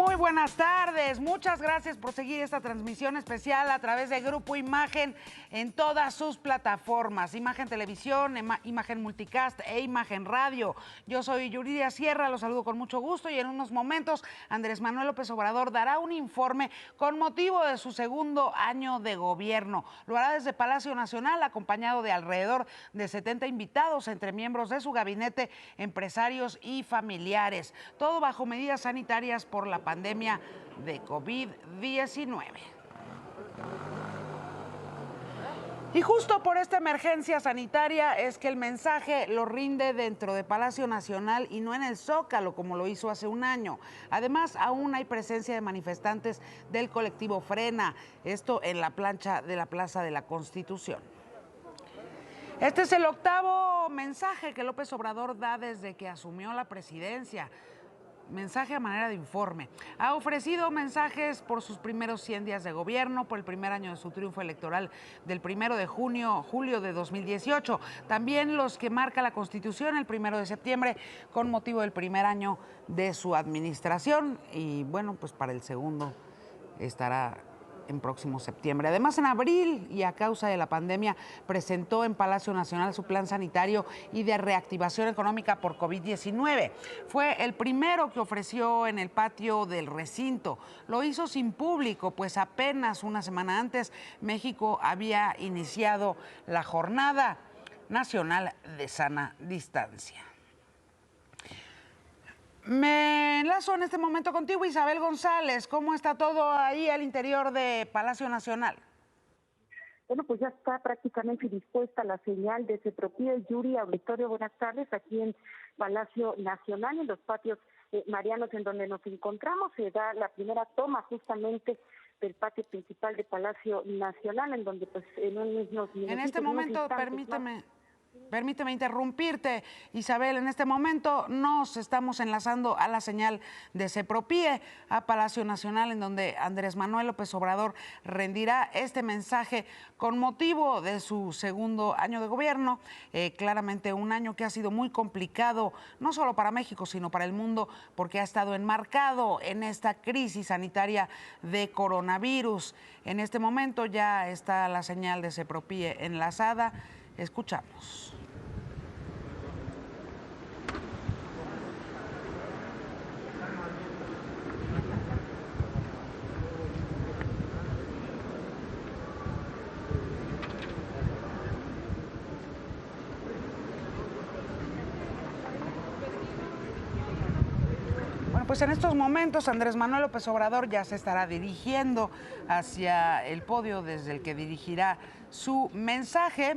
Muy buenas tardes, muchas gracias por seguir esta transmisión especial a través de Grupo Imagen en todas sus plataformas, Imagen Televisión, Imagen Multicast e Imagen Radio. Yo soy Yuridia Sierra, los saludo con mucho gusto y en unos momentos Andrés Manuel López Obrador dará un informe con motivo de su segundo año de gobierno. Lo hará desde Palacio Nacional acompañado de alrededor de 70 invitados entre miembros de su gabinete, empresarios y familiares. Todo bajo medidas sanitarias por la pandemia de COVID-19. Y justo por esta emergencia sanitaria es que el mensaje lo rinde dentro de Palacio Nacional y no en el Zócalo, como lo hizo hace un año. Además, aún hay presencia de manifestantes del colectivo Frena, esto en la plancha de la Plaza de la Constitución. Este es el octavo mensaje que López Obrador da desde que asumió la presidencia. Mensaje a manera de informe. Ha ofrecido mensajes por sus primeros 100 días de gobierno, por el primer año de su triunfo electoral del 1 de julio de 2018. También los que marca la Constitución el 1 de septiembre con motivo del primer año de su administración. Y bueno, pues para el segundo estará en próximo septiembre. Además, en abril y a causa de la pandemia, presentó en Palacio Nacional su plan sanitario y de reactivación económica por COVID-19. Fue el primero que ofreció en el patio del recinto. Lo hizo sin público, pues apenas una semana antes México había iniciado la Jornada Nacional de Sana Distancia. Me enlazo en este momento contigo, Isabel González. ¿Cómo está todo ahí al interior de Palacio Nacional? Bueno, pues ya está prácticamente dispuesta la señal de Cepropíe. Yuri, auditorio, buenas tardes, aquí en Palacio Nacional, en los patios marianos en donde nos encontramos. Se da la primera toma justamente del patio principal de Palacio Nacional, en donde pues en unos minutos... En este momento, Permíteme interrumpirte, Isabel. En este momento nos estamos enlazando a la señal de Cepropíe, a Palacio Nacional, en donde Andrés Manuel López Obrador rendirá este mensaje con motivo de su segundo año de gobierno. Claramente un año que ha sido muy complicado, no solo para México, sino para el mundo, porque ha estado enmarcado en esta crisis sanitaria de coronavirus. En este momento ya está la señal de Cepropíe enlazada. Escuchamos. Bueno, pues en estos momentos Andrés Manuel López Obrador ya se estará dirigiendo hacia el podio desde el que dirigirá su mensaje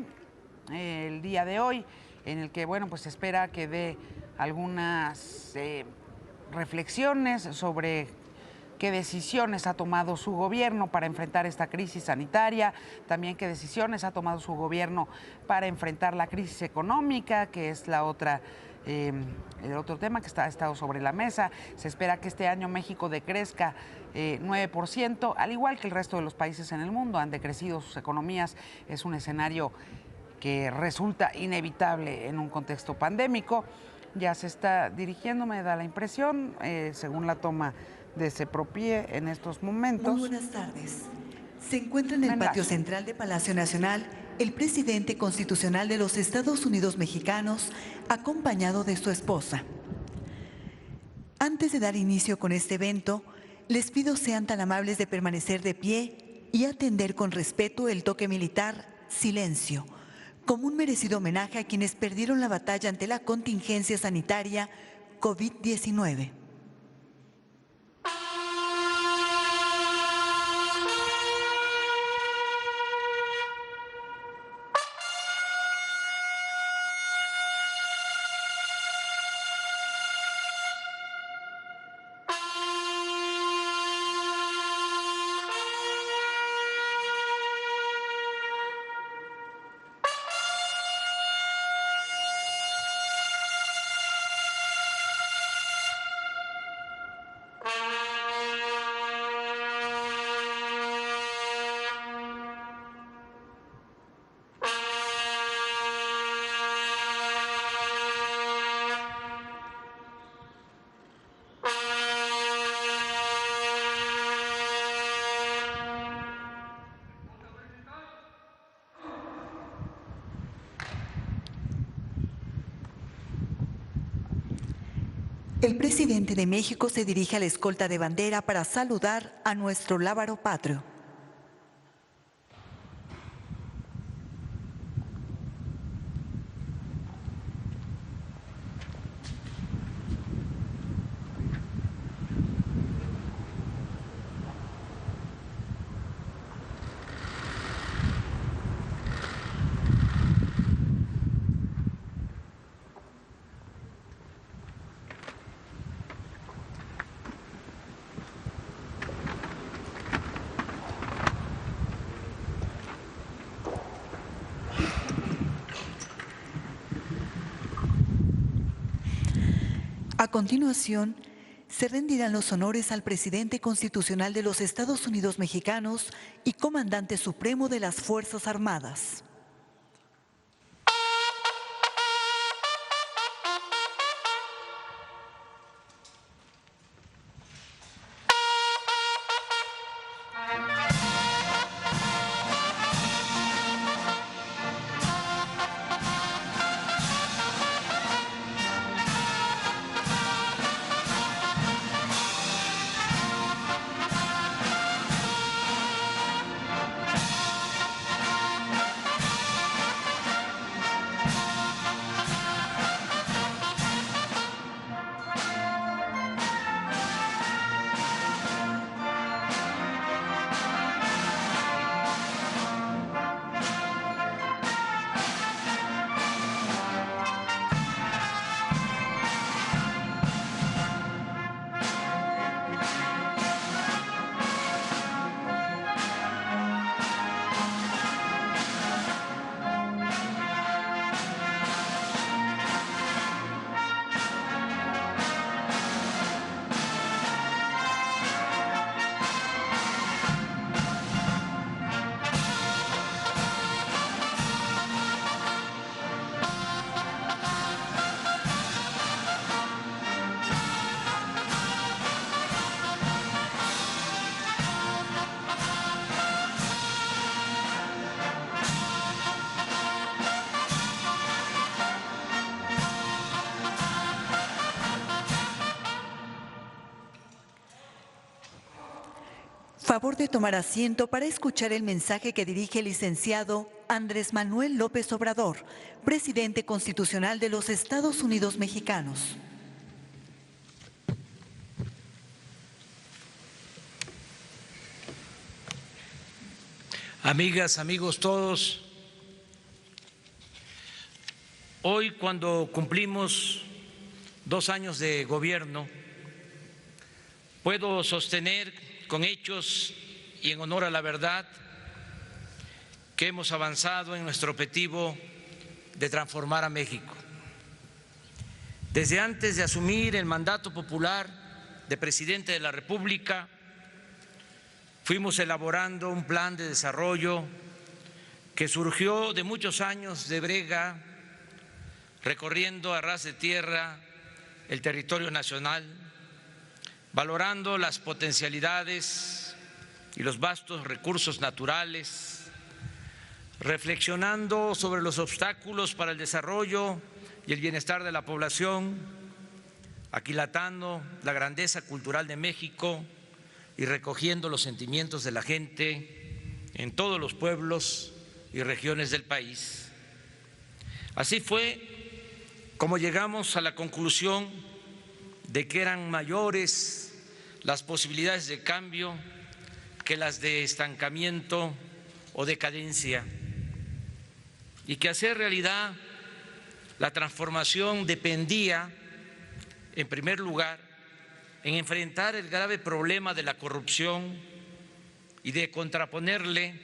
el día de hoy, en el que, bueno, pues se espera que dé algunas reflexiones sobre qué decisiones ha tomado su gobierno para enfrentar esta crisis sanitaria, también qué decisiones ha tomado su gobierno para enfrentar la crisis económica, que es la otra el otro tema que ha estado sobre la mesa. Se espera que este año México decrezca 9%, al igual que el resto de los países en el mundo han decrecido sus economías. Es un escenario que resulta inevitable en un contexto pandémico. Ya se está dirigiendo, me da la impresión, según la toma de Cepropíe en estos momentos. Muy buenas tardes. Se encuentra en el patio central de Palacio Nacional el presidente constitucional de los Estados Unidos mexicanos, acompañado de su esposa. Antes de dar inicio con este evento, les pido sean tan amables de permanecer de pie y atender con respeto el toque militar silencio, como un merecido homenaje a quienes perdieron la batalla ante la contingencia sanitaria COVID-19. El presidente de México se dirige a la escolta de bandera para saludar a nuestro lábaro patrio. A continuación, se rendirán los honores al presidente constitucional de los Estados Unidos mexicanos y comandante supremo de las Fuerzas Armadas. Favor de tomar asiento para escuchar el mensaje que dirige el licenciado Andrés Manuel López Obrador, presidente constitucional de los Estados Unidos mexicanos. Amigas, amigos todos, hoy cuando cumplimos 2 años de gobierno, puedo sostener con hechos y en honor a la verdad que hemos avanzado en nuestro objetivo de transformar a México. Desde antes de asumir el mandato popular de presidente de la República, fuimos elaborando un plan de desarrollo que surgió de muchos años de brega, recorriendo a ras de tierra el territorio nacional, valorando las potencialidades y los vastos recursos naturales, reflexionando sobre los obstáculos para el desarrollo y el bienestar de la población, aquilatando la grandeza cultural de México y recogiendo los sentimientos de la gente en todos los pueblos y regiones del país. Así fue como llegamos a la conclusión de que eran mayores las posibilidades de cambio que las de estancamiento o decadencia, y que hacer realidad la transformación dependía, en primer lugar, en enfrentar el grave problema de la corrupción y de contraponerle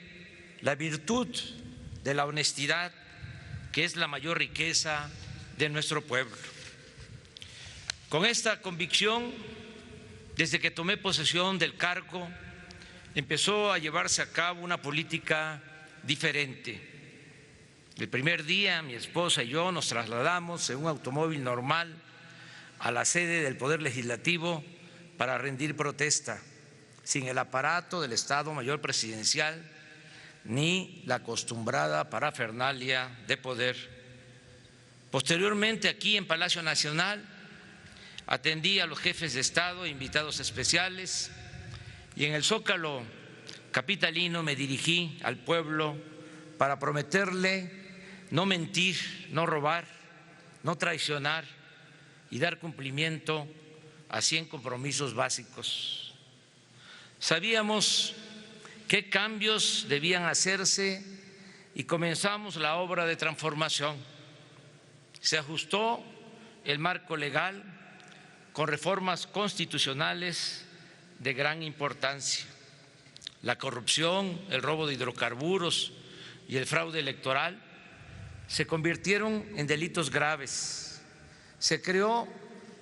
la virtud de la honestidad, que es la mayor riqueza de nuestro pueblo. Con esta convicción, desde que tomé posesión del cargo, empezó a llevarse a cabo una política diferente. El primer día, mi esposa y yo nos trasladamos en un automóvil normal a la sede del Poder Legislativo para rendir protesta, sin el aparato del Estado Mayor Presidencial ni la acostumbrada parafernalia de poder. Posteriormente, aquí en Palacio Nacional, Atendí a los jefes de Estado e invitados especiales y en el Zócalo capitalino me dirigí al pueblo para prometerle no mentir, no robar, no traicionar y dar cumplimiento a 100 compromisos básicos. Sabíamos qué cambios debían hacerse y comenzamos la obra de transformación. Se ajustó el marco legal con reformas constitucionales de gran importancia. La corrupción, el robo de hidrocarburos y el fraude electoral se convirtieron en delitos graves. Se creó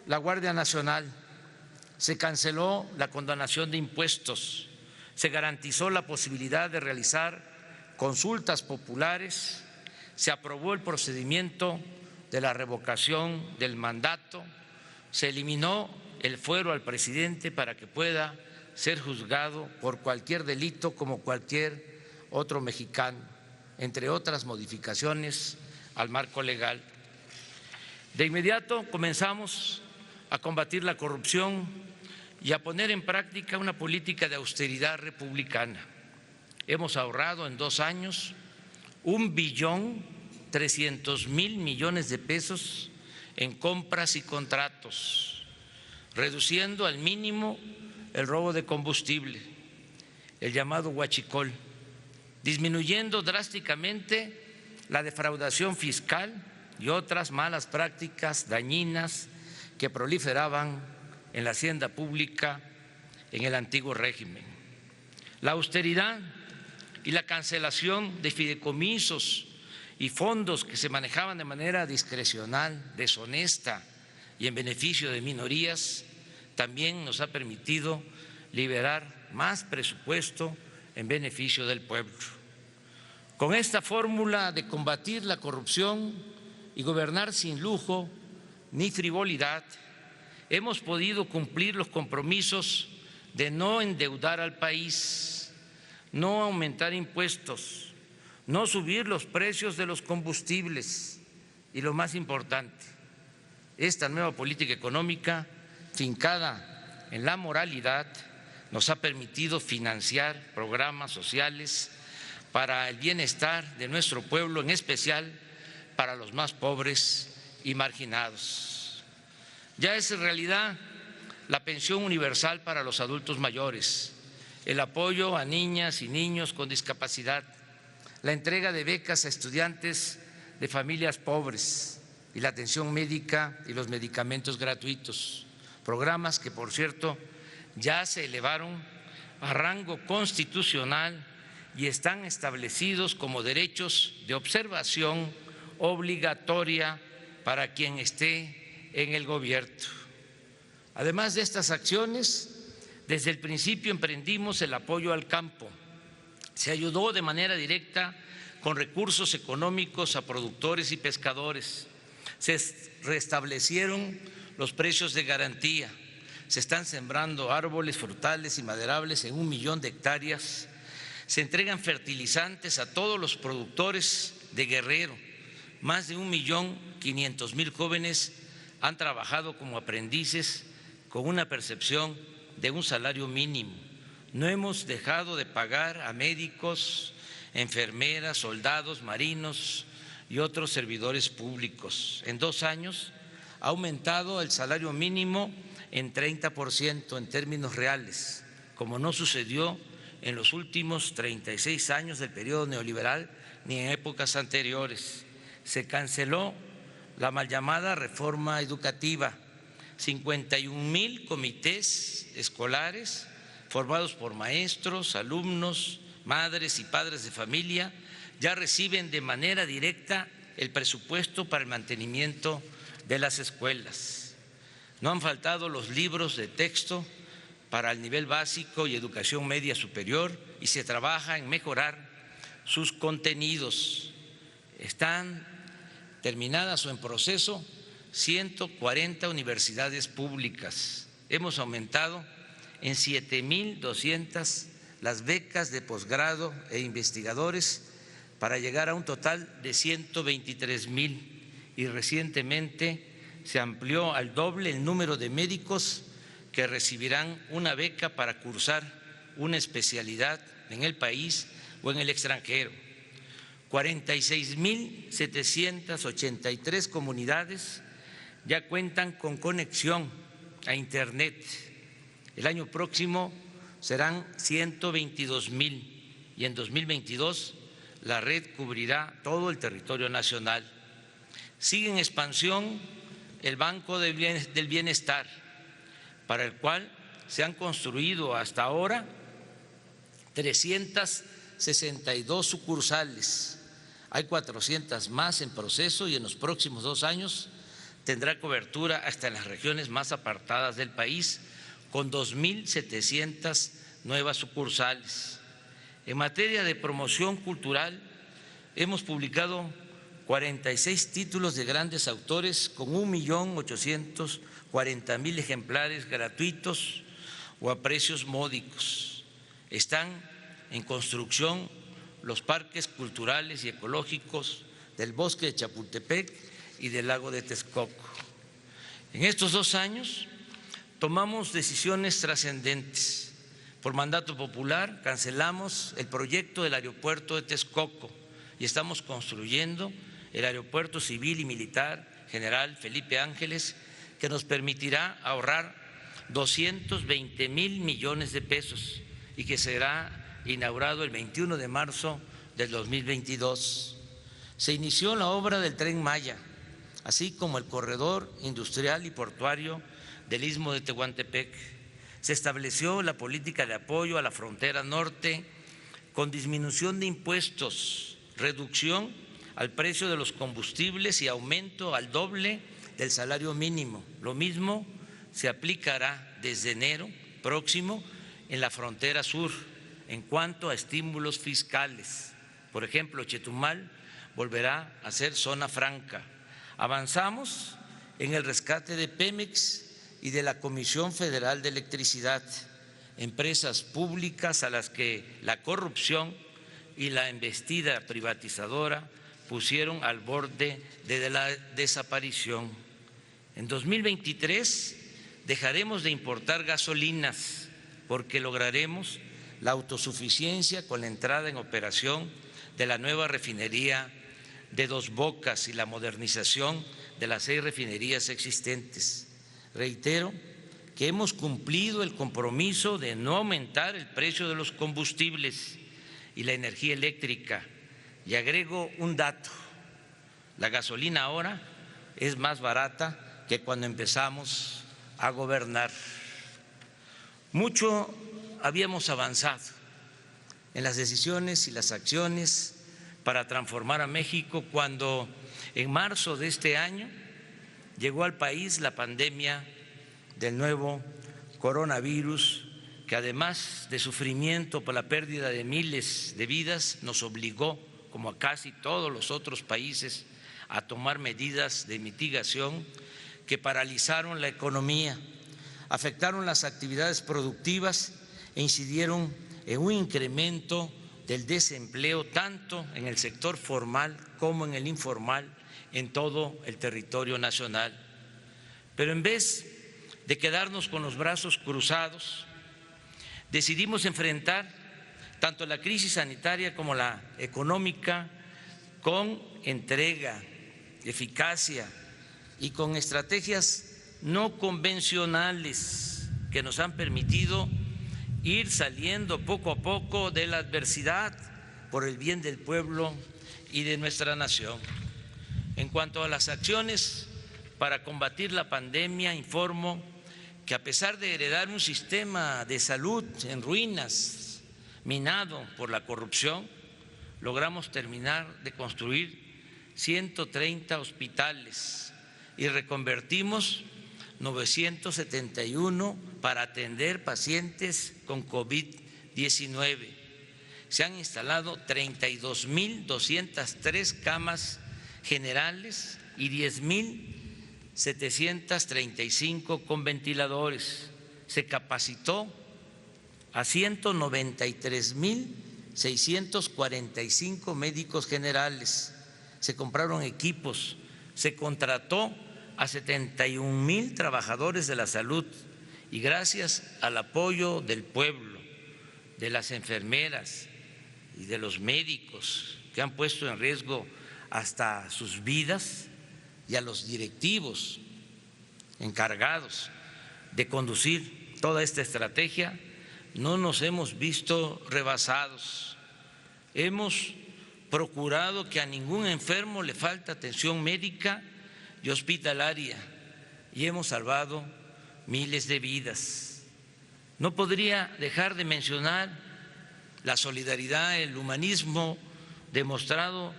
la Guardia Nacional, se canceló la condonación de impuestos, se garantizó la posibilidad de realizar consultas populares, se aprobó el procedimiento de la revocación del mandato, se eliminó el fuero al presidente para que pueda ser juzgado por cualquier delito como cualquier otro mexicano, entre otras modificaciones al marco legal. De inmediato comenzamos a combatir la corrupción y a poner en práctica una política de austeridad republicana. Hemos ahorrado en 2 años 1.300.000 millones de pesos en compras y contratos, reduciendo al mínimo el robo de combustible, el llamado huachicol, disminuyendo drásticamente la defraudación fiscal y otras malas prácticas dañinas que proliferaban en la hacienda pública en el antiguo régimen. La austeridad y la cancelación de fideicomisos y fondos que se manejaban de manera discrecional, deshonesta y en beneficio de minorías también nos ha permitido liberar más presupuesto en beneficio del pueblo. Con esta fórmula de combatir la corrupción y gobernar sin lujo ni frivolidad, hemos podido cumplir los compromisos de no endeudar al país, no aumentar impuestos, no subir los precios de los combustibles y, lo más importante, esta nueva política económica fincada en la moralidad nos ha permitido financiar programas sociales para el bienestar de nuestro pueblo, en especial para los más pobres y marginados. Ya es realidad la pensión universal para los adultos mayores, el apoyo a niñas y niños con discapacidad, la entrega de becas a estudiantes de familias pobres y la atención médica y los medicamentos gratuitos, programas que, por cierto, ya se elevaron a rango constitucional y están establecidos como derechos de observación obligatoria para quien esté en el gobierno. Además de estas acciones, desde el principio emprendimos el apoyo al campo. Se ayudó de manera directa con recursos económicos a productores y pescadores. Se restablecieron los precios de garantía. Se están sembrando árboles frutales y maderables en 1 millón de hectáreas. Se entregan fertilizantes a todos los productores de Guerrero. Más de 1.500.000 jóvenes han trabajado como aprendices con una percepción de un salario mínimo. No hemos dejado de pagar a médicos, enfermeras, soldados, marinos y otros servidores públicos. En 2 años ha aumentado el salario mínimo en 30% en términos reales, como no sucedió en los últimos 36 años del periodo neoliberal ni en épocas anteriores. Se canceló la mal llamada reforma educativa. 51.000 comités escolares formados por maestros, alumnos, madres y padres de familia ya reciben de manera directa el presupuesto para el mantenimiento de las escuelas. No han faltado los libros de texto para el nivel básico y educación media superior y se trabaja en mejorar sus contenidos. Están terminadas o en proceso 140 universidades públicas. Hemos aumentado en 7.200 las becas de posgrado e investigadores para llegar a un total de 123.000 y recientemente se amplió al doble el número de médicos que recibirán una beca para cursar una especialidad en el país o en el extranjero. 46.783 comunidades ya cuentan con conexión a Internet. El año próximo serán 122.000 y en 2022 la red cubrirá todo el territorio nacional. Sigue en expansión el Banco del Bienestar, para el cual se han construido hasta ahora 362 sucursales. Hay 400 más en proceso y en los próximos 2 años tendrá cobertura hasta en las regiones más apartadas del país, con 2.700 nuevas sucursales. En materia de promoción cultural, hemos publicado 46 títulos de grandes autores con 1.840.000 ejemplares gratuitos o a precios módicos. Están en construcción los parques culturales y ecológicos del Bosque de Chapultepec y del Lago de Texcoco. En estos 2 años tomamos decisiones trascendentes. Por mandato popular cancelamos el proyecto del aeropuerto de Texcoco y estamos construyendo el aeropuerto civil y militar General Felipe Ángeles, que nos permitirá ahorrar 220,000 millones de pesos y que será inaugurado el 21 de marzo del 2022. Se inició la obra del Tren Maya, así como el corredor industrial y portuario del Istmo de Tehuantepec. Se estableció la política de apoyo a la frontera norte con disminución de impuestos, reducción al precio de los combustibles y aumento al doble del salario mínimo. Lo mismo se aplicará desde enero próximo en la frontera sur en cuanto a estímulos fiscales. Por ejemplo, Chetumal volverá a ser zona franca. Avanzamos en el rescate de Pemex y de la Comisión Federal de Electricidad, empresas públicas a las que la corrupción y la embestida privatizadora pusieron al borde de la desaparición. En 2023 dejaremos de importar gasolinas porque lograremos la autosuficiencia con la entrada en operación de la nueva refinería de Dos Bocas y la modernización de las 6 refinerías existentes. Reitero que hemos cumplido el compromiso de no aumentar el precio de los combustibles y la energía eléctrica. Y agrego un dato: la gasolina ahora es más barata que cuando empezamos a gobernar. Mucho habíamos avanzado en las decisiones y las acciones para transformar a México cuando en marzo de este año llegó al país la pandemia del nuevo coronavirus, que además de sufrimiento por la pérdida de miles de vidas, nos obligó, como a casi todos los otros países, a tomar medidas de mitigación que paralizaron la economía, afectaron las actividades productivas e incidieron en un incremento del desempleo tanto en el sector formal como en el informal en todo el territorio nacional. Pero en vez de quedarnos con los brazos cruzados, decidimos enfrentar tanto la crisis sanitaria como la económica con entrega, eficacia y con estrategias no convencionales que nos han permitido ir saliendo poco a poco de la adversidad por el bien del pueblo y de nuestra nación. En cuanto a las acciones para combatir la pandemia, informo que a pesar de heredar un sistema de salud en ruinas, minado por la corrupción, logramos terminar de construir 130 hospitales y reconvertimos 971 para atender pacientes con COVID-19. Se han instalado 32.203 camas generales y 10.735 con ventiladores. Se capacitó a 193.645 médicos generales. Se compraron equipos, se contrató a 71,000 trabajadores de la salud y gracias al apoyo del pueblo, de las enfermeras y de los médicos que han puesto en riesgo hasta sus vidas, y a los directivos encargados de conducir toda esta estrategia, no nos hemos visto rebasados. Hemos procurado que a ningún enfermo le falte atención médica y hospitalaria y hemos salvado miles de vidas. No podría dejar de mencionar la solidaridad, el humanismo demostrado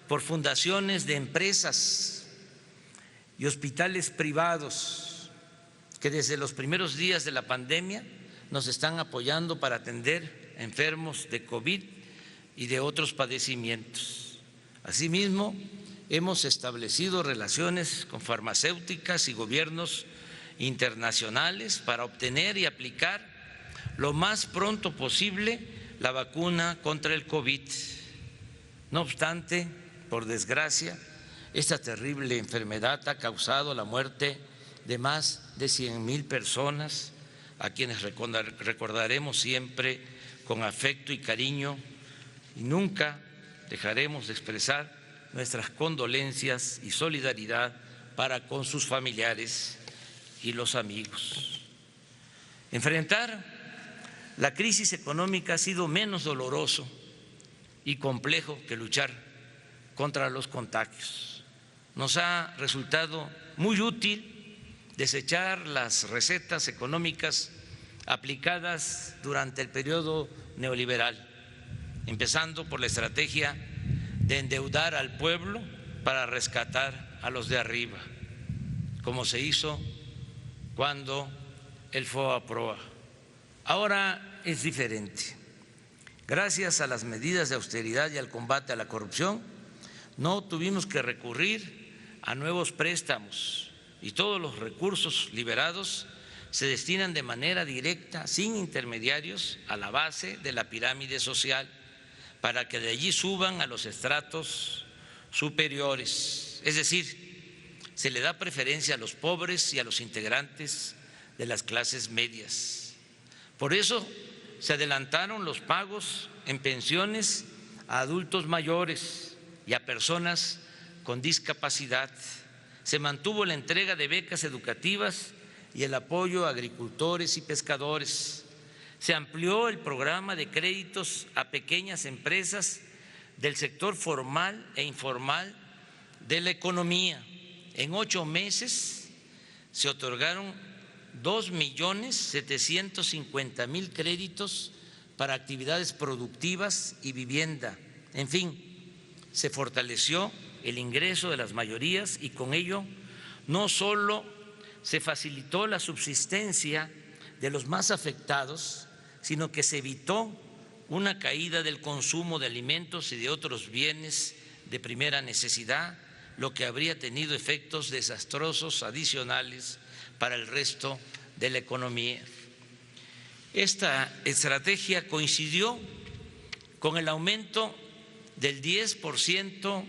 por fundaciones de empresas y hospitales privados que desde los primeros días de la pandemia nos están apoyando para atender enfermos de COVID y de otros padecimientos. Asimismo, hemos establecido relaciones con farmacéuticas y gobiernos internacionales para obtener y aplicar lo más pronto posible la vacuna contra el COVID. No obstante, por desgracia, esta terrible enfermedad ha causado la muerte de más de 100,000 personas, a quienes recordaremos siempre con afecto y cariño, y nunca dejaremos de expresar nuestras condolencias y solidaridad para con sus familiares y los amigos. Enfrentar la crisis económica ha sido menos doloroso y complejo que luchar contra los contagios. Nos ha resultado muy útil desechar las recetas económicas aplicadas durante el periodo neoliberal, empezando por la estrategia de endeudar al pueblo para rescatar a los de arriba, como se hizo cuando el FOA-PROA. Ahora es diferente. Gracias a las medidas de austeridad y al combate a la corrupción, no tuvimos que recurrir a nuevos préstamos y todos los recursos liberados se destinan de manera directa, sin intermediarios, a la base de la pirámide social, para que de allí suban a los estratos superiores. Es decir, se le da preferencia a los pobres y a los integrantes de las clases medias. Por eso se adelantaron los pagos en pensiones a adultos mayores y a personas con discapacidad. Se mantuvo la entrega de becas educativas y el apoyo a agricultores y pescadores. Se amplió el programa de créditos a pequeñas empresas del sector formal e informal de la economía. En 8 meses se otorgaron 2,750,000 créditos para actividades productivas y vivienda. En fin, se fortaleció el ingreso de las mayorías y con ello no solo se facilitó la subsistencia de los más afectados, sino que se evitó una caída del consumo de alimentos y de otros bienes de primera necesidad, lo que habría tenido efectos desastrosos adicionales para el resto de la economía. Esta estrategia coincidió con el aumento del 10%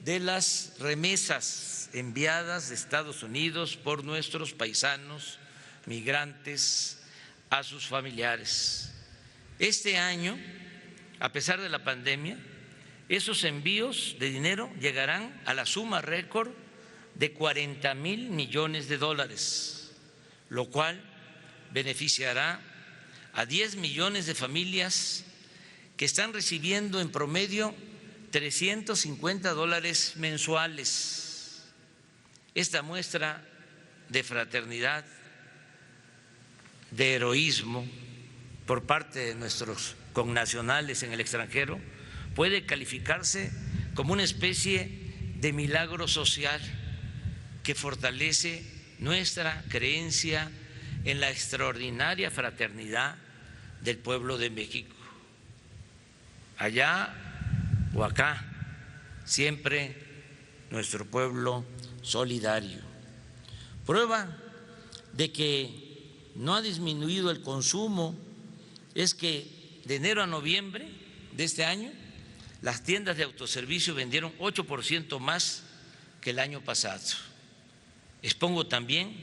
de las remesas enviadas de Estados Unidos por nuestros paisanos migrantes a sus familiares. Este año, a pesar de la pandemia, esos envíos de dinero llegarán a la suma récord de 40,000 millones de dólares, lo cual beneficiará a 10 millones de familias que están recibiendo en promedio $350 mensuales. Esta muestra de fraternidad, de heroísmo por parte de nuestros connacionales en el extranjero puede calificarse como una especie de milagro social que fortalece nuestra creencia en la extraordinaria fraternidad del pueblo de México. Allá o acá, siempre nuestro pueblo solidario. Prueba de que no ha disminuido el consumo es que de enero a noviembre de este año las tiendas de autoservicio vendieron 8% más que el año pasado. Expongo también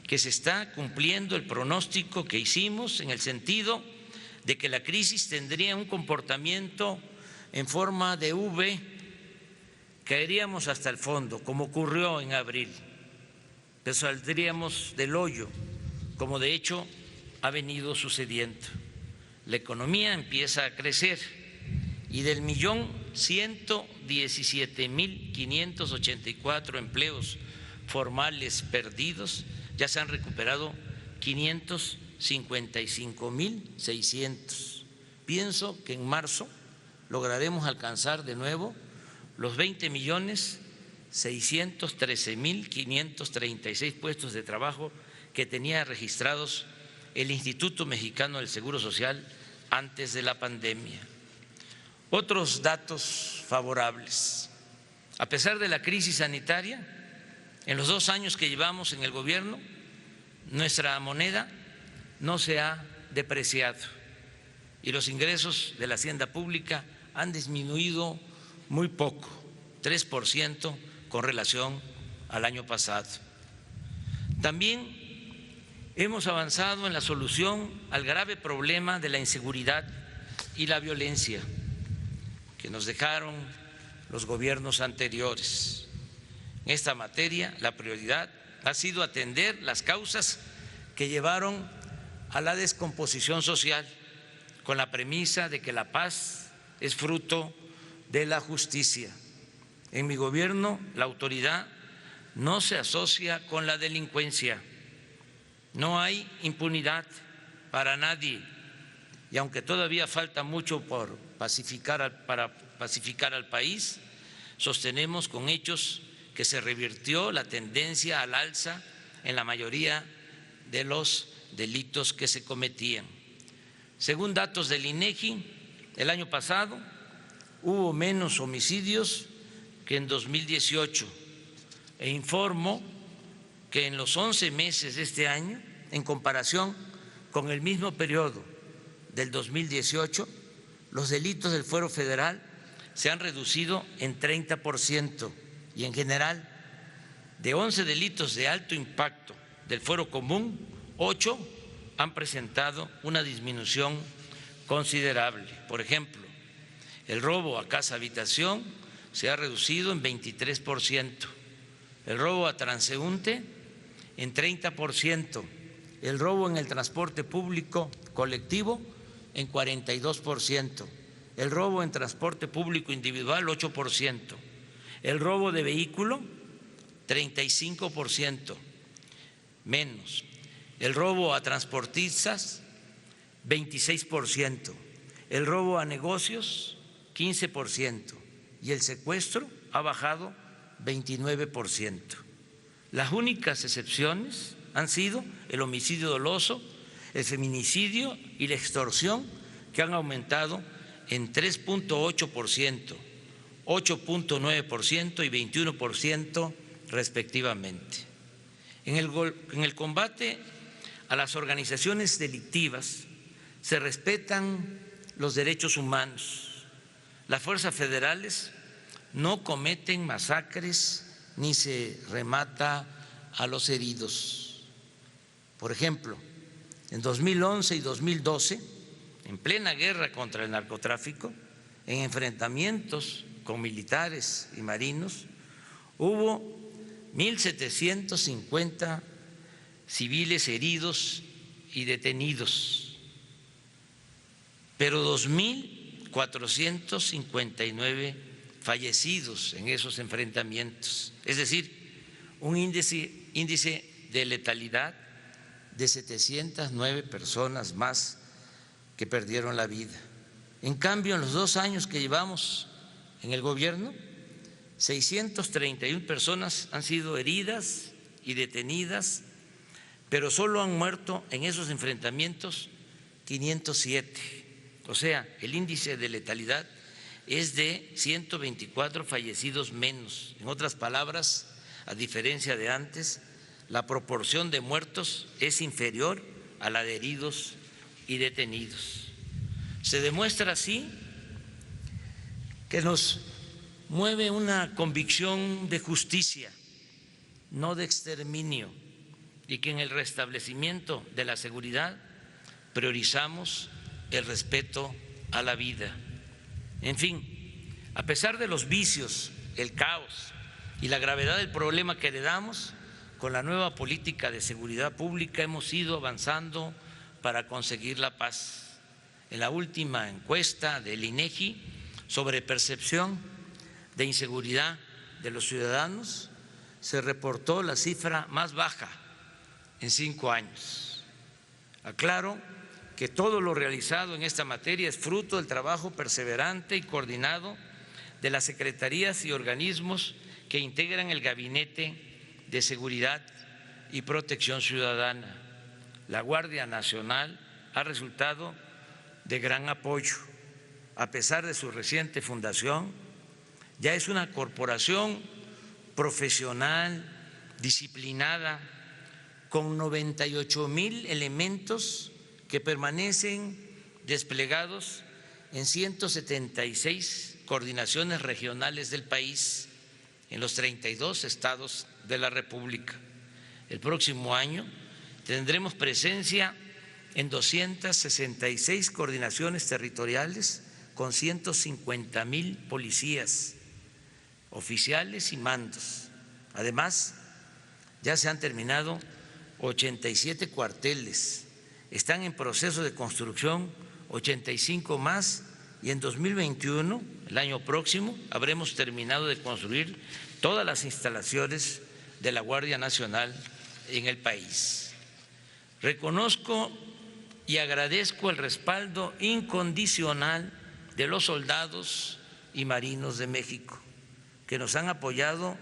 que se está cumpliendo el pronóstico que hicimos en el sentido de que la crisis tendría un comportamiento en forma de V, caeríamos hasta el fondo, como ocurrió en abril, pero saldríamos del hoyo, como de hecho ha venido sucediendo. La economía empieza a crecer y del 1.117.584 empleos formales perdidos ya se han recuperado 555.600. Pienso que en marzo lograremos alcanzar de nuevo los 20.613.536 puestos de trabajo que tenía registrados el Instituto Mexicano del Seguro Social antes de la pandemia. Otros datos favorables. A pesar de la crisis sanitaria, en los 2 años que llevamos en el gobierno, nuestra moneda no se ha depreciado y los ingresos de la hacienda pública han disminuido muy poco, 3% con relación al año pasado. También hemos avanzado en la solución al grave problema de la inseguridad y la violencia que nos dejaron los gobiernos anteriores. En esta materia, la prioridad ha sido atender las causas que llevaron a la descomposición social, con la premisa de que la paz es fruto de la justicia. En mi gobierno, la autoridad no se asocia con la delincuencia. No hay impunidad para nadie y aunque todavía falta mucho para pacificar al país, sostenemos con hechos que se revirtió la tendencia al alza en la mayoría de los delitos que se cometían. Según datos del INEGI, el año pasado hubo menos homicidios que en 2018 e informo que en los 11 meses de este año, en comparación con el mismo periodo del 2018, los delitos del fuero federal se han reducido en 30% y en general, de 11 delitos de alto impacto del fuero común, 8 han presentado una disminución considerable. Por ejemplo, el robo a casa habitación se ha reducido en 23%, el robo a transeúnte en 30%, el robo en el transporte público colectivo en 42%, el robo en transporte público individual 8%, el robo de vehículo 35% menos, el robo a transportistas 26%, el robo a negocios 15% y el secuestro ha bajado 29%. Las únicas excepciones han sido el homicidio doloso, el feminicidio y la extorsión, que han aumentado en 3.8%, 8.9% y 21% respectivamente. En el combate a las organizaciones delictivas se respetan los derechos humanos. Las fuerzas federales no cometen masacres ni se remata a los heridos. Por ejemplo, en 2011 y 2012, en plena guerra contra el narcotráfico, en enfrentamientos con militares y marinos, hubo 1.750 civiles heridos y detenidos, pero 2.459 fallecidos en esos enfrentamientos, es decir, un índice de letalidad de 709 personas más que perdieron la vida. En cambio, en los 2 años que llevamos en el gobierno, 631 personas han sido heridas y detenidas, pero solo han muerto en esos enfrentamientos 507. O sea, el índice de letalidad es de 124 fallecidos menos. En otras palabras, a diferencia de antes, la proporción de muertos es inferior a la de heridos y detenidos. Se demuestra así que nos mueve una convicción de justicia, no de exterminio, y que en el restablecimiento de la seguridad priorizamos el respeto a la vida. En fin, a pesar de los vicios, el caos y la gravedad del problema que heredamos, con la nueva política de seguridad pública hemos ido avanzando para conseguir la paz. En la última encuesta del INEGI sobre percepción de inseguridad de los ciudadanos, se reportó la cifra más baja en 5 años. Aclaro que todo lo realizado en esta materia es fruto del trabajo perseverante y coordinado de las secretarías y organismos que integran el Gabinete de Seguridad y Protección Ciudadana. La Guardia Nacional ha resultado de gran apoyo. A pesar de su reciente fundación, ya es una corporación profesional, disciplinada, con 98,000 elementos que permanecen desplegados en 176 coordinaciones regionales del país, en los 32 estados de la República. El próximo año tendremos presencia en 266 coordinaciones territoriales con 150,000 policías, oficiales y mandos. Además, ya se han terminado 87 cuarteles, están en proceso de construcción 85 más y en 2021, el año próximo, habremos terminado de construir todas las instalaciones de la Guardia Nacional en el país. Reconozco y agradezco el respaldo incondicional de los soldados y marinos de México, que nos han apoyado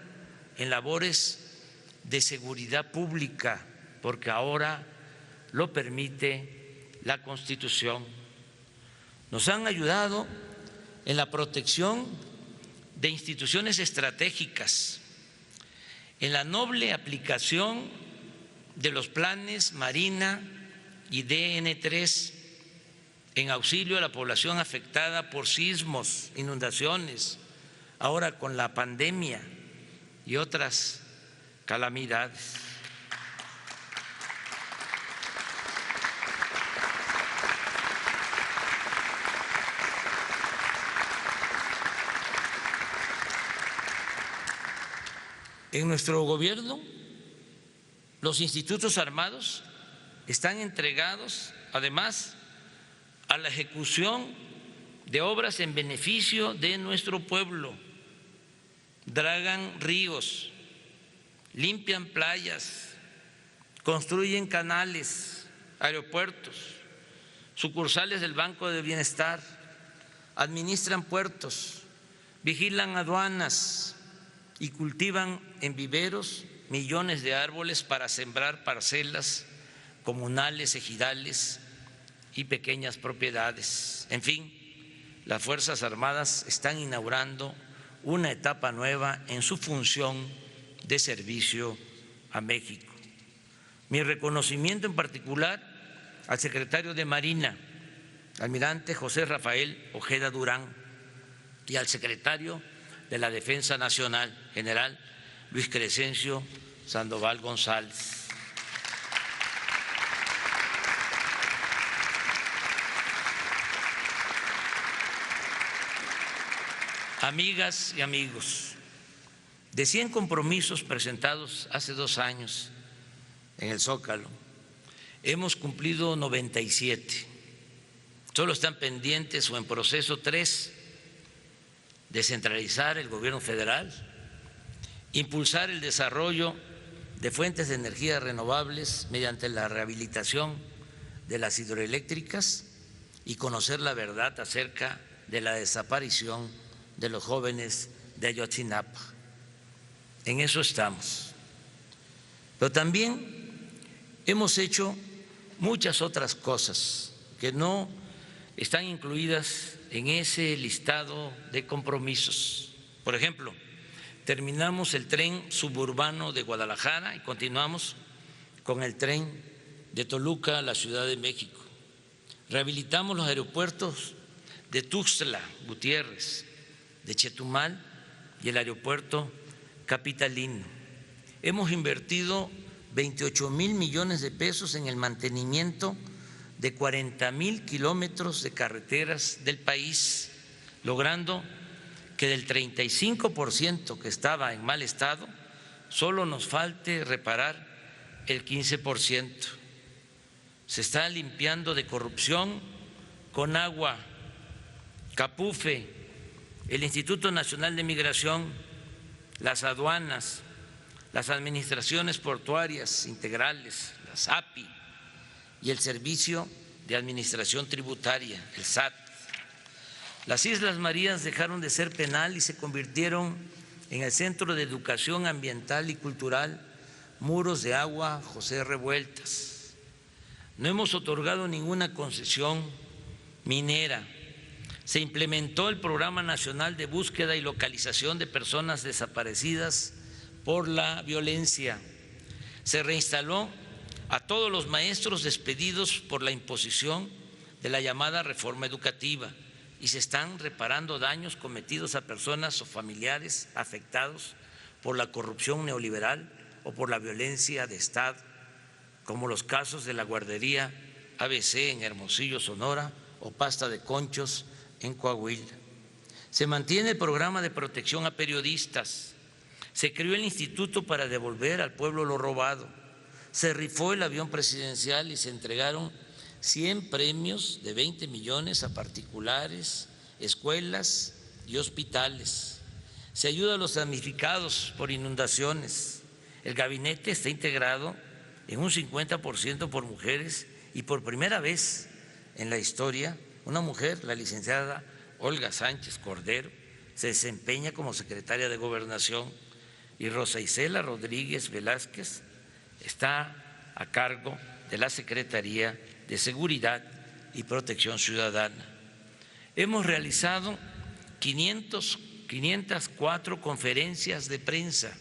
en labores de seguridad pública, porque ahora lo permite la Constitución. Nos han ayudado en la protección de instituciones estratégicas, en la noble aplicación de los planes Marina y DN3, en auxilio a la población afectada por sismos, inundaciones, ahora con la pandemia y otras calamidades. En nuestro gobierno, los institutos armados están entregados, además, a la ejecución de obras en beneficio de nuestro pueblo. Dragan ríos, limpian playas, construyen canales, aeropuertos, sucursales del Banco del Bienestar, administran puertos, vigilan aduanas y cultivan en viveros millones de árboles para sembrar parcelas comunales, ejidales y pequeñas propiedades. En fin, las Fuerzas Armadas están inaugurando una etapa nueva en su función de servicio a México. Mi reconocimiento en particular al secretario de Marina, almirante José Rafael Ojeda Durán, y al secretario de la Defensa Nacional, general Luis Crescencio Sandoval González. Amigas y amigos, de 100 compromisos presentados hace 2 años en el Zócalo, hemos cumplido 97. Solo están pendientes o en proceso 3: descentralizar el gobierno federal, impulsar el desarrollo de fuentes de energía renovables mediante la rehabilitación de las hidroeléctricas y conocer la verdad acerca de la desaparición de los jóvenes de Ayotzinapa. En eso estamos. Pero también hemos hecho muchas otras cosas que no están incluidas en ese listado de compromisos. Por ejemplo, terminamos el tren suburbano de Guadalajara y continuamos con el tren de Toluca a la Ciudad de México. Rehabilitamos los aeropuertos de Tuxtla Gutiérrez, de Chetumal y el aeropuerto capitalino. hemos invertido 28,000 millones de pesos en el mantenimiento de 40,000 kilómetros de carreteras del país, logrando que del 35% que estaba en mal estado, solo nos falte reparar el 15%. Se está limpiando de corrupción con agua, Capufe, el Instituto Nacional de Migración, las aduanas, las administraciones portuarias integrales, las API, y el Servicio de Administración Tributaria, el SAT. Las Islas Marías dejaron de ser penal y se convirtieron en el Centro de Educación Ambiental y Cultural Muros de Agua José Revueltas. No hemos otorgado ninguna concesión minera. Se implementó el Programa Nacional de Búsqueda y Localización de Personas Desaparecidas por la Violencia. Se reinstaló a todos los maestros despedidos por la imposición de la llamada reforma educativa y se están reparando daños cometidos a personas o familiares afectados por la corrupción neoliberal o por la violencia de Estado, como los casos de la guardería ABC en Hermosillo, Sonora, o Pasta de Conchos en Coahuila. Se mantiene el programa de protección a periodistas. Se creó el Instituto para devolver al pueblo lo robado. Se rifó el avión presidencial y se entregaron 100 premios de 20 millones a particulares, escuelas y hospitales. Se ayuda a los damnificados por inundaciones. El gabinete está integrado en un 50% por mujeres y por primera vez en la historia una mujer, la licenciada Olga Sánchez Cordero, se desempeña como secretaria de Gobernación y Rosa Isela Rodríguez Velázquez está a cargo de la Secretaría de Seguridad y Protección Ciudadana. Hemos realizado 504 conferencias de prensa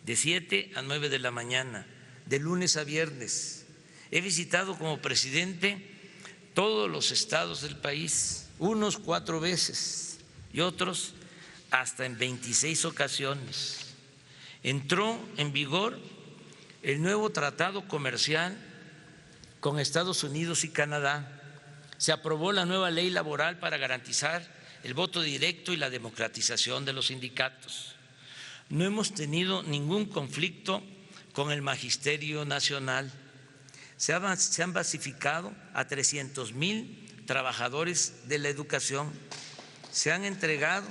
de 7 a 9 de la mañana, de lunes a viernes. He visitado como presidente todos los estados del país, unos 4 veces y otros hasta en 26 ocasiones. Entró en vigor el nuevo tratado comercial con Estados Unidos y Canadá. Se aprobó la nueva ley laboral para garantizar el voto directo y la democratización de los sindicatos. No hemos tenido ningún conflicto con el Magisterio Nacional. Se han basificado a 300,000 trabajadores de la educación. Se han entregado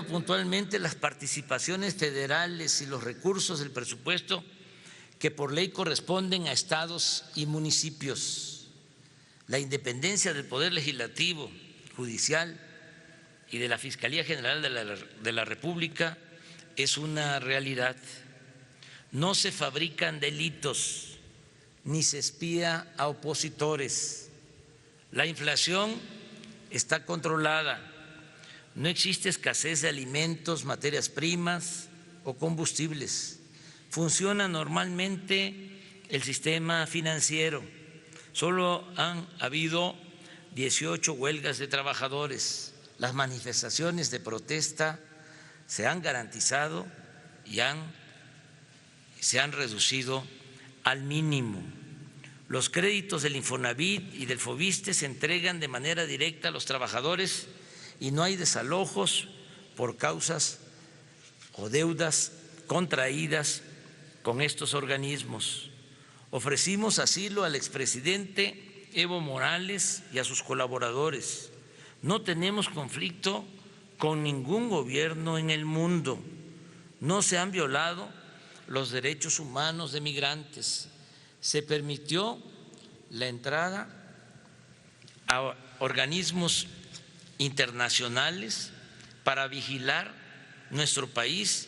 puntualmente las participaciones federales y los recursos del presupuesto que por ley corresponden a estados y municipios. La independencia del Poder Legislativo, Judicial y de la Fiscalía General de la República es una realidad. No se fabrican delitos ni se espía a opositores. La inflación está controlada. No existe escasez de alimentos, materias primas o combustibles. Funciona normalmente el sistema financiero. Solo han habido 18 huelgas de trabajadores. Las manifestaciones de protesta se han garantizado y se han reducido al mínimo. Los créditos del Infonavit y del Foviste se entregan de manera directa a los trabajadores y no hay desalojos por causas o deudas contraídas con estos organismos. Ofrecimos asilo al expresidente Evo Morales y a sus colaboradores. No tenemos conflicto con ningún gobierno en el mundo. No se han violado los derechos humanos de migrantes. Se permitió la entrada a organismos internacionales para vigilar nuestro país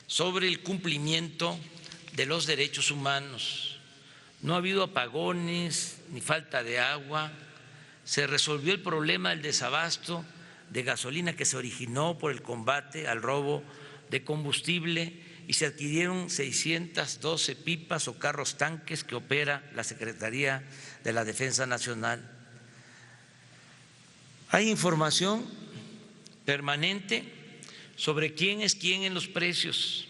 sobre el cumplimiento de los derechos humanos. No ha habido apagones ni falta de agua. Se resolvió el problema del desabasto de gasolina que se originó por el combate al robo de combustible y se adquirieron 612 pipas o carros tanques que opera la Secretaría de la Defensa Nacional. Hay información permanente sobre quién es quién en los precios.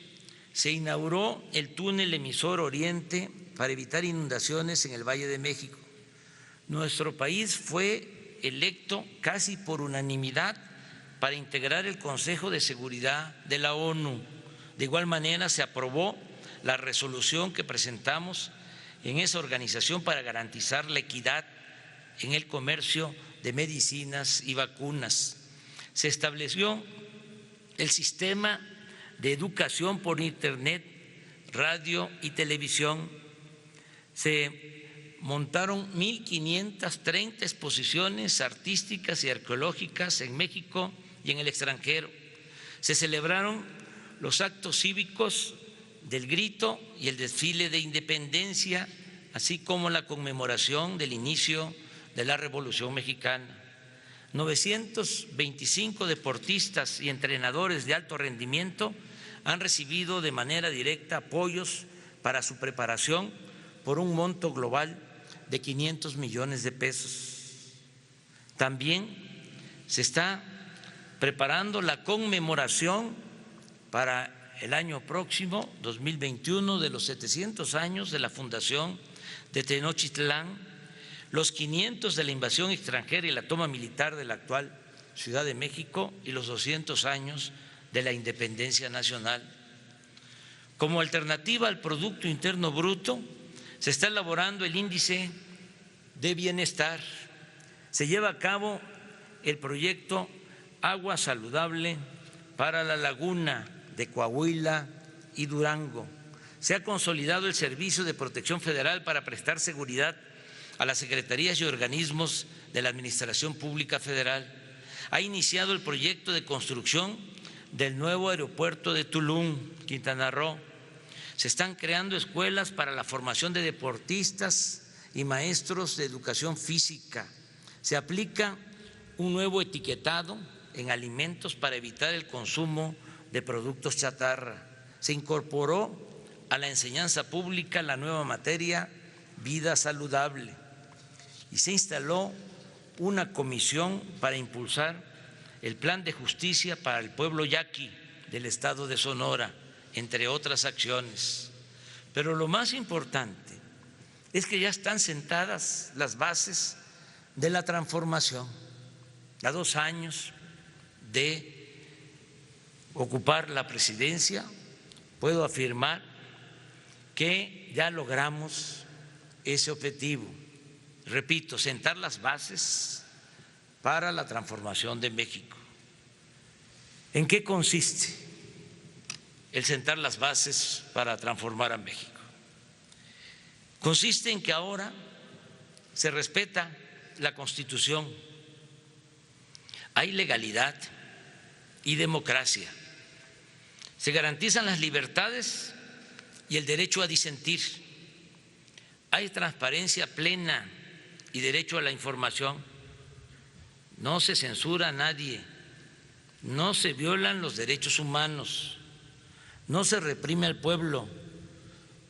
Se inauguró el túnel emisor Oriente para evitar inundaciones en el Valle de México. Nuestro país fue electo casi por unanimidad para integrar el Consejo de Seguridad de la ONU. De igual manera, se aprobó la resolución que presentamos en esa organización para garantizar la equidad en el comercio de medicinas y vacunas. Se estableció el sistema de educación por Internet, radio y televisión. Se montaron 1.530 exposiciones artísticas y arqueológicas en México y en el extranjero. Se celebraron los actos cívicos del grito y el desfile de independencia, así como la conmemoración del inicio de la Revolución Mexicana. 925 deportistas y entrenadores de alto rendimiento han recibido de manera directa apoyos para su preparación por un monto global de 500 millones de pesos. También se está preparando la conmemoración para el año próximo, 2021, de los 700 años de la fundación de Tenochtitlán, los 500 de la invasión extranjera y la toma militar de la actual Ciudad de México y los 200 años de la independencia nacional. Como alternativa al Producto Interno Bruto, se está elaborando el índice de bienestar. Se lleva a cabo el proyecto Agua Saludable para la Laguna de Coahuila y Durango. Se ha consolidado el Servicio de Protección Federal para prestar seguridad a las secretarías y organismos de la Administración Pública Federal. Ha iniciado el proyecto de construcción del nuevo aeropuerto de Tulum, Quintana Roo. Se están creando escuelas para la formación de deportistas y maestros de educación física. Se aplica un nuevo etiquetado en alimentos para evitar el consumo de productos chatarra. Se incorporó a la enseñanza pública la nueva materia Vida Saludable. Y se instaló una comisión para impulsar el plan de justicia para el pueblo yaqui del estado de Sonora, entre otras acciones. Pero lo más importante es que ya están sentadas las bases de la transformación. A 2 años de ocupar la presidencia, puedo afirmar que ya logramos ese objetivo. Repito, sentar las bases para la transformación de México. ¿En qué consiste el sentar las bases para transformar a México? Consiste en que ahora se respeta la Constitución, hay legalidad y democracia, se garantizan las libertades y el derecho a disentir, hay transparencia plena y derecho a la información, no se censura a nadie, no se violan los derechos humanos, no se reprime al pueblo,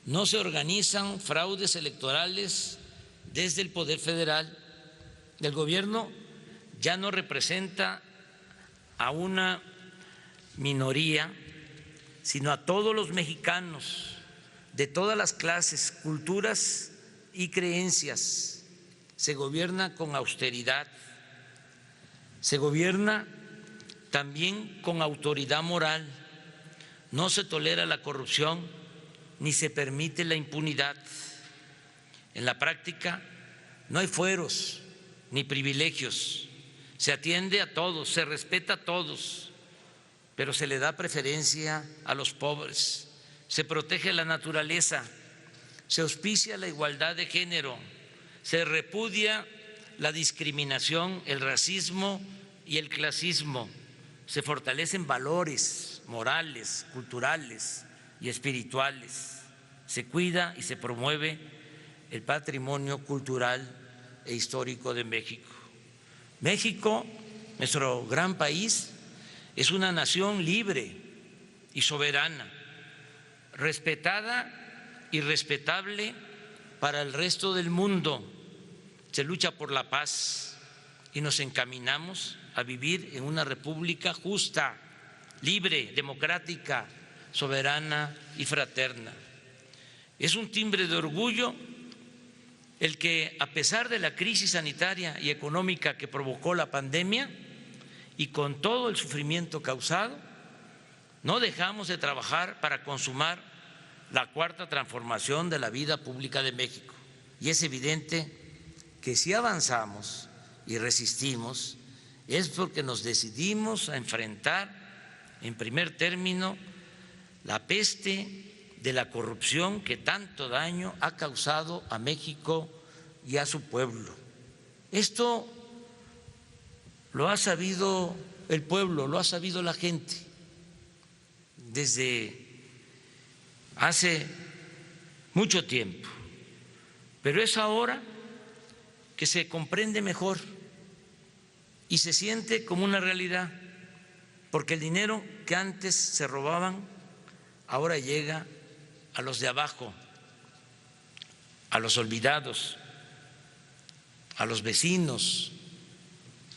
no se organizan fraudes electorales desde el Poder Federal. El gobierno ya no representa a una minoría, sino a todos los mexicanos de todas las clases, culturas y creencias. Se gobierna con austeridad, se gobierna también con autoridad moral, no se tolera la corrupción ni se permite la impunidad. En la práctica no hay fueros ni privilegios, se atiende a todos, se respeta a todos, pero se le da preferencia a los pobres, se protege la naturaleza, se auspicia la igualdad de género, se repudia la discriminación, el racismo y el clasismo, se fortalecen valores morales, culturales y espirituales, se cuida y se promueve el patrimonio cultural e histórico de México. México, nuestro gran país, es una nación libre y soberana, respetada y respetable para el resto del mundo. Se lucha por la paz y nos encaminamos a vivir en una república justa, libre, democrática, soberana y fraterna. Es un timbre de orgullo el que, a pesar de la crisis sanitaria y económica que provocó la pandemia y con todo el sufrimiento causado, no dejamos de trabajar para consumar la cuarta transformación de la vida pública de México. Y es evidente que si avanzamos y resistimos es porque nos decidimos a enfrentar, en primer término, la peste de la corrupción que tanto daño ha causado a México y a su pueblo. Esto lo ha sabido el pueblo, lo ha sabido la gente desde hace mucho tiempo, pero es ahora que se comprende mejor y se siente como una realidad, porque el dinero que antes se robaban ahora llega a los de abajo, a los olvidados, a los vecinos,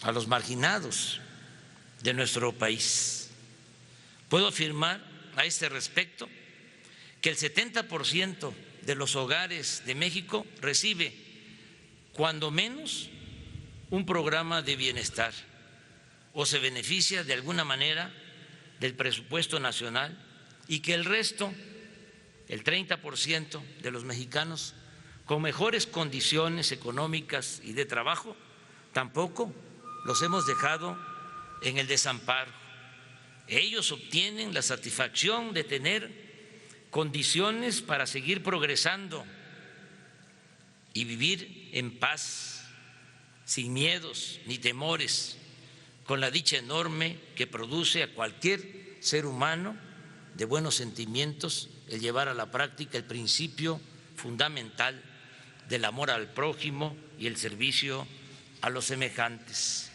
a los marginados de nuestro país. Puedo afirmar a este respecto que el 70% de los hogares de México recibe, cuando menos, un programa de bienestar o se beneficia de alguna manera del presupuesto nacional, y que el resto, el 30% de los mexicanos con mejores condiciones económicas y de trabajo, tampoco los hemos dejado en el desamparo. Ellos obtienen la satisfacción de tener condiciones para seguir progresando y vivir en paz, sin miedos ni temores, con la dicha enorme que produce a cualquier ser humano de buenos sentimientos el llevar a la práctica el principio fundamental del amor al prójimo y el servicio a los semejantes.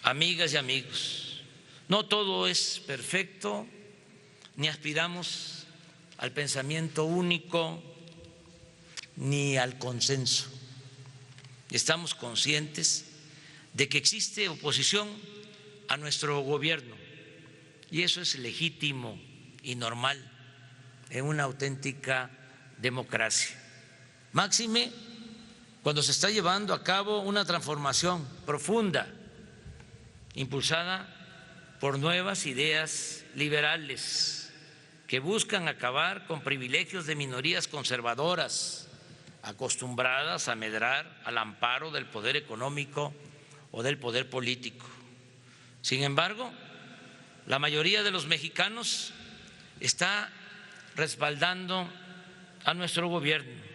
Amigas y amigos, no todo es perfecto, ni aspiramos al pensamiento único ni al consenso. Estamos conscientes de que existe oposición a nuestro gobierno y eso es legítimo y normal en una auténtica democracia. Máxime cuando se está llevando a cabo una transformación profunda impulsada por nuevas ideas liberales que buscan acabar con privilegios de minorías conservadoras acostumbradas a medrar al amparo del poder económico o del poder político. Sin embargo, la mayoría de los mexicanos está respaldando a nuestro gobierno.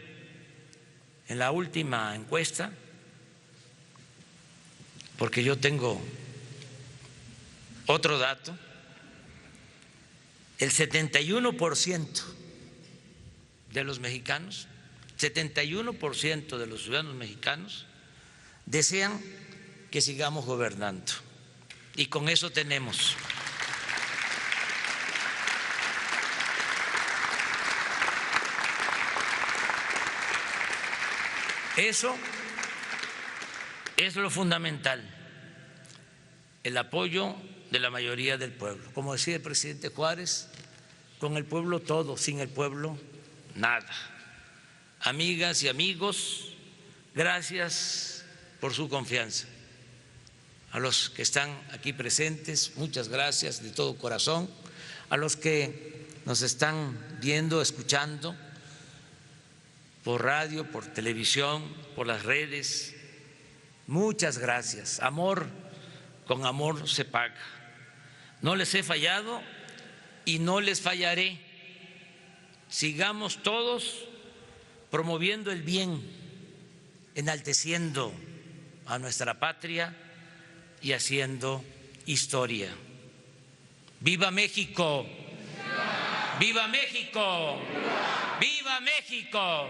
En la última encuesta, porque yo tengo otro dato, el 71% de los mexicanos, 71% de los ciudadanos mexicanos desean que sigamos gobernando y con eso tenemos. Eso es lo fundamental, el apoyo de la mayoría del pueblo. Como decía el presidente Juárez, con el pueblo todo, sin el pueblo nada. Amigas y amigos, gracias por su confianza. A los que están aquí presentes, muchas gracias de todo corazón. A los que nos están viendo, escuchando por radio, por televisión, por las redes, muchas gracias. Amor con amor se paga. No les he fallado y no les fallaré. Sigamos todos promoviendo el bien, enalteciendo a nuestra patria y haciendo historia. ¡Viva México! ¡Viva México! ¡Viva México!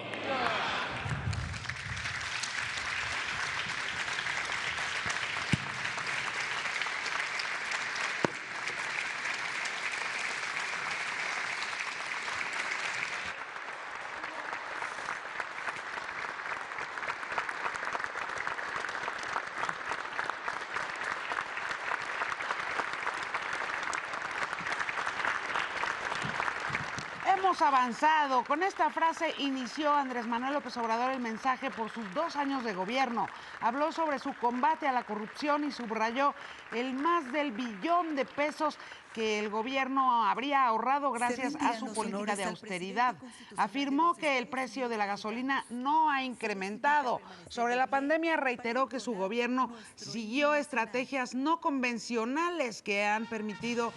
hemos avanzado. Con esta frase inició Andrés Manuel López Obrador el mensaje por sus 2 años de gobierno. Habló sobre su combate a la corrupción y subrayó el más del billón de pesos que el gobierno habría ahorrado gracias a su política de austeridad. Afirmó que el precio de la gasolina no ha incrementado. Sobre la pandemia reiteró que su gobierno siguió estrategias no convencionales que han permitido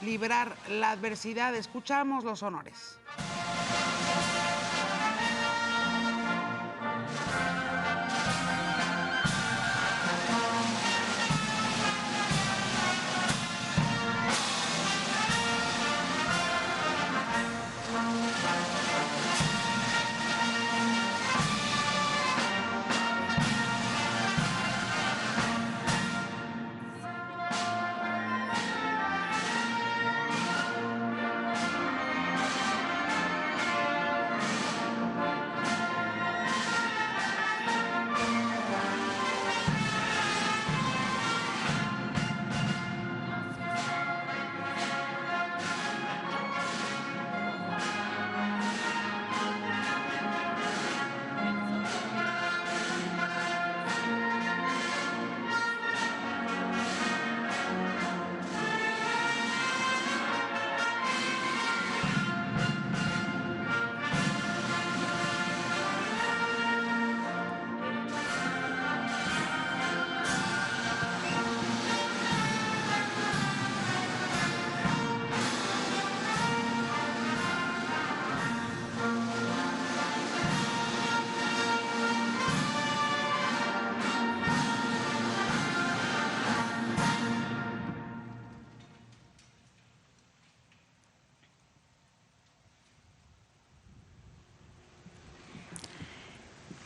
librar la adversidad. Escuchamos los honores.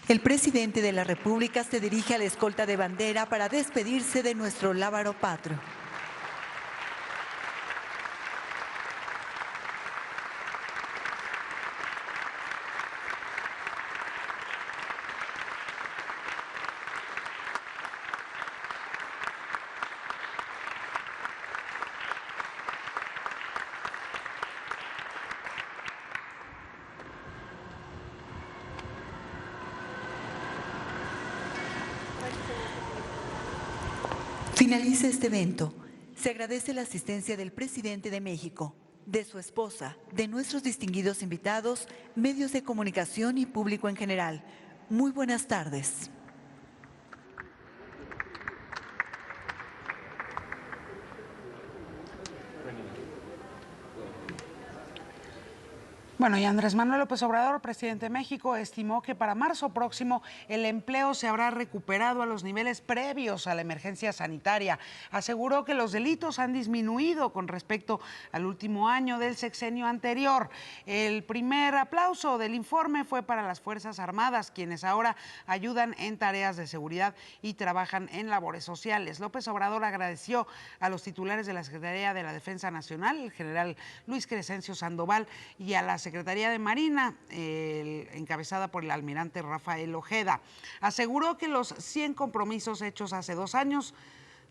El presidente de la República se dirige a la escolta de bandera para despedirse de nuestro lábaro patrio. Finaliza este evento. Se agradece la asistencia del presidente de México, de su esposa, de nuestros distinguidos invitados, medios de comunicación y público en general. Muy buenas tardes. Bueno, y Andrés Manuel López Obrador, presidente de México, estimó que para marzo próximo el empleo se habrá recuperado a los niveles previos a la emergencia sanitaria. Aseguró que los delitos han disminuido con respecto al último año del sexenio anterior. El primer aplauso del informe fue para las Fuerzas Armadas, quienes ahora ayudan en tareas de seguridad y trabajan en labores sociales. López Obrador agradeció a los titulares de la Secretaría de la Defensa Nacional, el general Luis Crescencio Sandoval, y a la Secretaría de Marina, encabezada por el almirante Rafael Ojeda. Aseguró que los 100 compromisos hechos hace 2 años,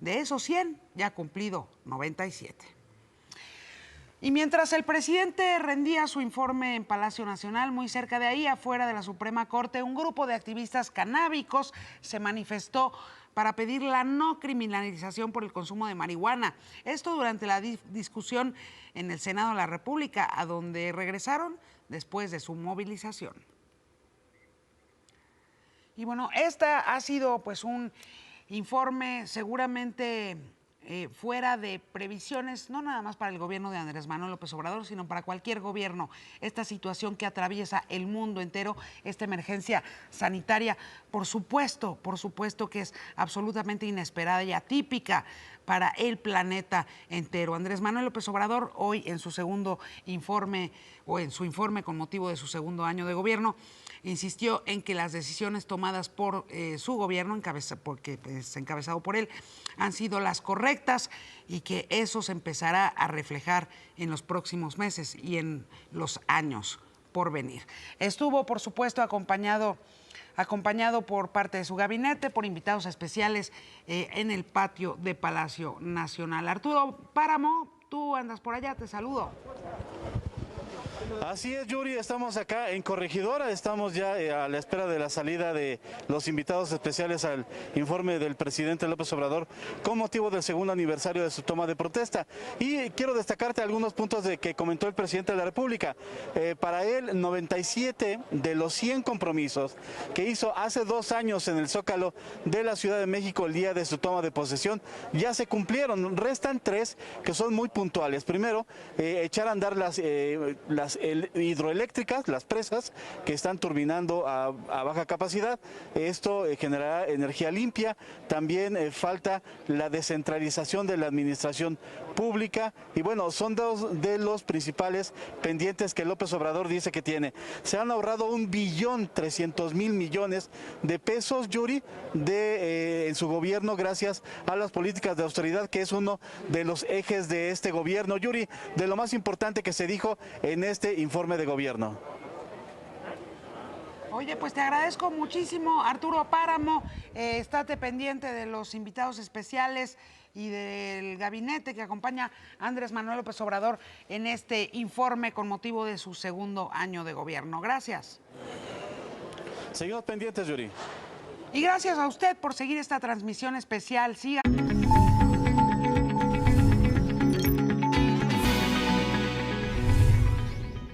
de esos 100 ya ha cumplido 97. Y mientras el presidente rendía su informe en Palacio Nacional, muy cerca de ahí, afuera de la Suprema Corte, un grupo de activistas canábicos se manifestó para pedir la no criminalización por el consumo de marihuana. Esto durante la discusión en el Senado de la República, a donde regresaron después de su movilización. Y bueno, esta ha sido pues un informe seguramente fuera de previsiones, no nada más para el gobierno de Andrés Manuel López Obrador, sino para cualquier gobierno. Esta situación que atraviesa el mundo entero, esta emergencia sanitaria, por supuesto que es absolutamente inesperada y atípica para el planeta entero. Andrés Manuel López Obrador, hoy en su segundo informe, o en su informe con motivo de su segundo año de gobierno, insistió en que las decisiones tomadas por su gobierno, encabezado por él, han sido las correctas y que eso se empezará a reflejar en los próximos meses y en los años por venir. Estuvo, por supuesto, acompañado por parte de su gabinete, por invitados especiales en el patio de Palacio Nacional. Arturo Páramo, tú andas por allá, te saludo. Así es, Yuri, estamos acá en Corregidora, estamos ya a la espera de la salida de los invitados especiales al informe del presidente López Obrador con motivo del segundo aniversario de su toma de protesta. Y quiero destacarte algunos puntos que comentó el presidente de la República. Para él, 97 de los 100 compromisos que hizo hace 2 años en el Zócalo de la Ciudad de México el día de su toma de posesión ya se cumplieron. Restan 3 que son muy puntuales. Primero, echar a andar las hidroeléctricas, las presas que están turbinando a baja capacidad. Esto generará energía limpia. También falta la descentralización de la administración pública. Y bueno, son 2 de los principales pendientes que López Obrador dice que tiene. Se han ahorrado 1.300.000 millones de pesos, Yuri, en su gobierno gracias a las políticas de austeridad, que es uno de los ejes de este gobierno. Yuri, de lo más importante que se dijo en este informe de gobierno. Oye, pues te agradezco muchísimo, Arturo Páramo. Estate pendiente de los invitados especiales y del gabinete que acompaña a Andrés Manuel López Obrador en este informe con motivo de su segundo año de gobierno. Gracias. Seguimos pendientes, Yuri. Y gracias a usted por seguir esta transmisión especial. Siga.